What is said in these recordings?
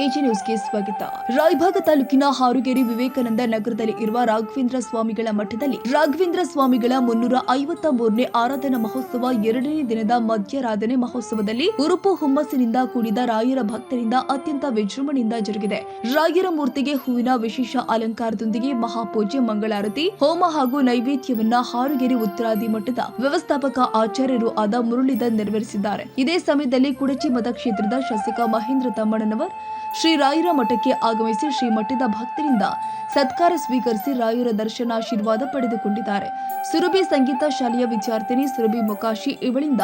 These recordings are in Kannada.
ಎಜಿ ನ್ಯೂಸ್ಗೆ ಸ್ವಾಗತ. ರಾಯಭಾಗ ತಾಲೂಕಿನ ಹಾರುಗೇರಿ ವಿವೇಕಾನಂದ ನಗರದಲ್ಲಿ ಇರುವ ರಾಘವೇಂದ್ರ ಸ್ವಾಮಿಗಳ ಮಠದಲ್ಲಿ ರಾಘವೇಂದ್ರ ಸ್ವಾಮಿಗಳ 353ನೇ ಆರಾಧನಾ ಮಹೋತ್ಸವ 2ನೇ ದಿನದ ಮಧ್ಯಾರಾಧನೆ ಮಹೋತ್ಸವದಲ್ಲಿ ಉರುಪು ಹುಮ್ಮಸ್ಸಿನಿಂದ ಕೂಡಿದ ರಾಯರ ಭಕ್ತರಿಂದ ಅತ್ಯಂತ ವಿಜೃಂಭಣೆಯಿಂದ ಜರುಗಿದೆ. ರಾಯರ ಮೂರ್ತಿಗೆ ಹೂವಿನ ವಿಶೇಷ ಅಲಂಕಾರದೊಂದಿಗೆ ಮಹಾಪೂಜೆ, ಮಂಗಳಾರತಿ, ಹೋಮ ಹಾಗೂ ನೈವೇದ್ಯವನ್ನ ಹಾರುಗೇರಿ ಉತ್ತರಾದಿ ಮಠದ ವ್ಯವಸ್ಥಾಪಕ ಆಚಾರ್ಯರು ಆದ ಮುರಳೀಧರ್ ನೆರವೇರಿಸಿದ್ದಾರೆ. ಇದೇ ಸಮಯದಲ್ಲಿ ಕುಡಚಿ ಮತಕ್ಷೇತ್ರದ ಶಾಸಕ ಮಹೇಂದ್ರ ತಮ್ಮಣ್ಣನವರ್ ಶ್ರೀ ರಾಯರ ಮಠಕ್ಕೆ ಆಗಮಿಸಿ ಶ್ರೀ ಮಠದ ಭಕ್ತರಿಂದ ಸತ್ಕಾರ ಸ್ವೀಕರಿಸಿ ರಾಯರ ದರ್ಶನ ಆಶೀರ್ವಾದ ಪಡೆದುಕೊಂಡಿದ್ದಾರೆ. ಸುರಭಿ ಸಂಗೀತ ಶಾಲೆಯ ವಿದ್ಯಾರ್ಥಿನಿ ಸುರಭಿ ಮೊಕಾಶಿ ಇವಳಿಂದ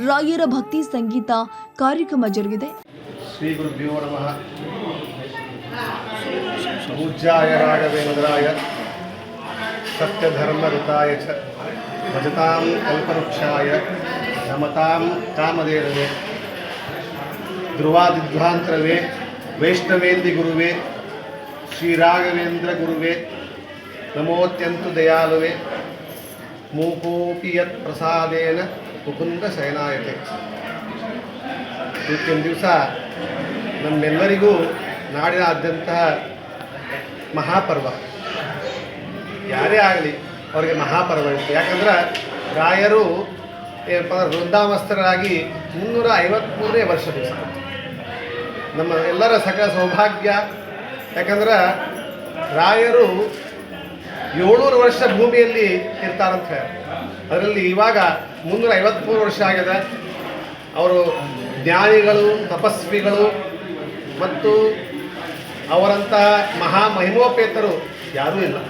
ರಾಯರ ಭಕ್ತಿ ಸಂಗೀತ ಕಾರ್ಯಕ್ರಮ ಜರುಗಿದೆ. ಶ್ರೀ ಗುರುಭ್ಯೋ ನಮಃ. ಪೂಜ್ಯಾಯ ರಾಘವೇಂದ್ರಾಯ ಸತ್ಯಧರ್ಮಋತಾಯ ಚ ಭಜತಾಂ ಕಲ್ಪವೃಕ್ಷಾಯ ನಮತಾಂ ಕಾಮಧೇನವೇ ಧ್ರುವಾದಿಧ್ವಾಂತರವೇ ವೈಷ್ಣವೇಂದಿ ಗುರುವೇ ಶ್ರೀ ರಾಘವೇಂದ್ರ ಗುರುವೇ ನಮೋತ್ಯಂತು ದಯಾಲುವೆ ಮೂಕೋಪಿ ಯತ್ ಪ್ರಸಾದೇನ ಮುಕುಂದ ಶಯನಾಯತೆ. ಇವತ್ತಿನ ದಿವಸ ನಮ್ಮೆಲ್ಲರಿಗೂ ನಾಡಿನಾದ್ಯಂತಹ ಮಹಾಪರ್ವ. ಯಾರೇ ಆಗಲಿ ಅವರಿಗೆ ಮಹಾಪರ್ವ ಇತ್ತು. ಯಾಕಂದ್ರೆ ರಾಯರು ವೃಂದಾವಸ್ಥರಾಗಿ 353ನೇ ವರ್ಷ ದಿವಸ ನಮ್ಮ ಎಲ್ಲರ ಸಕಲ ಸೌಭಾಗ್ಯ. ಯಾಕಂದ್ರೆ ರಾಯರು 700 ವರ್ಷ ಭೂಮಿಯಲ್ಲಿ ಇರ್ತಾರಂತ ಹೇಳಿ, ಅದರಲ್ಲಿ ಇವಾಗ 353 ವರ್ಷ ಆಗಿದೆ. ಅವರು ಜ್ಞಾನಿಗಳು, ತಪಸ್ವಿಗಳು ಮತ್ತು ಅವರಂತಹ ಮಹಿಮೋಪೇತರು ಯಾರೂ ಇಲ್ಲ.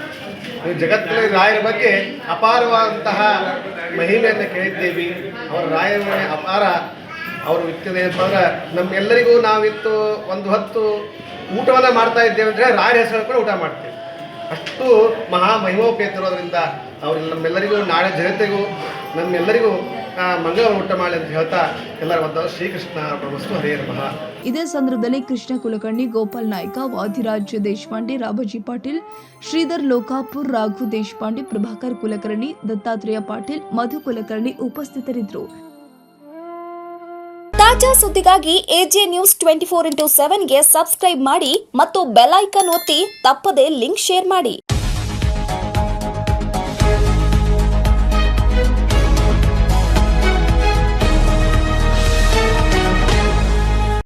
ನೀವು ಜಗತ್ತಿನಲ್ಲಿ ರಾಯರ ಬಗ್ಗೆ ಅಪಾರವಾದಂತಹ ಮಹಿಮೆಯನ್ನು ಕೇಳಿದ್ದೇವೆ. ಅವರ ರಾಯರ ಅಪಾರ. ಅವರು ವಿತ್ಯದ ಏನಂತಂದ್ರೆ ನಮ್ಮೆಲ್ಲರಿಗೂ ನಾವಿತ್ತು ಒಂದು ಹೊತ್ತು ಊಟವನ್ನು ಮಾಡ್ತಾ ಇದ್ದೇವೆ ಅಂದರೆ ರಾಯರ ಹೆಸರು ಕೂಡ ಊಟ ಮಾಡ್ತೇವೆ. ಅಷ್ಟು ಮಹಿಮೋಪೇತರೋದ್ರಿಂದ ಅವರು ನಮ್ಮೆಲ್ಲರಿಗೂ ನಾಳೆ ಜನತೆಗೂ ನಮ್ಮೆಲ್ಲರಿಗೂ ಮಂಗಳ ಊಟ ಮಾಡಿ ಅಂತ ಹೇಳ್ತಾ ಎಲ್ಲರ ಒಂದು ಶ್ರೀಕೃಷ್ಣ ವಸ್ತು ಹರೇ ನಮಃ. ಇದೇ ಸಂದರ್ಭದಲ್ಲಿ ಕೃಷ್ಣ ಕುಲಕರ್ಣಿ, ಗೋಪಾಲ್ ನಾಯ್ಕ, ವಾದಿರಾಜ್ ದೇಶಪಾಂಡೆ, ರಾಬಾಜಿ ಪಾಟೀಲ್, ಶ್ರೀಧರ್ ಲೋಕಾಪುರ್, ರಾಘು ದೇಶಪಾಂಡೆ, ಪ್ರಭಾಕರ್ ಕುಲಕರ್ಣಿ, ದತ್ತಾತ್ರೇಯ ಪಾಟೀಲ್, ಮಧು ಕುಲಕರ್ಣಿ ಉಪಸ್ಥಿತರಿದ್ದರು. ತಾಜಾ ಸುದ್ದಿಗಾಗಿ ಎಜೆ ನ್ಯೂಸ್ 24x7ಗೆ ಸಬ್ಸ್ಕ್ರೈಬ್ ಮಾಡಿ ಮತ್ತು ಬೆಲ್ ಐಕಾನ್ ಒತ್ತಿ ತಪ್ಪದೇ ಲಿಂಕ್ ಶೇರ್ ಮಾಡಿ.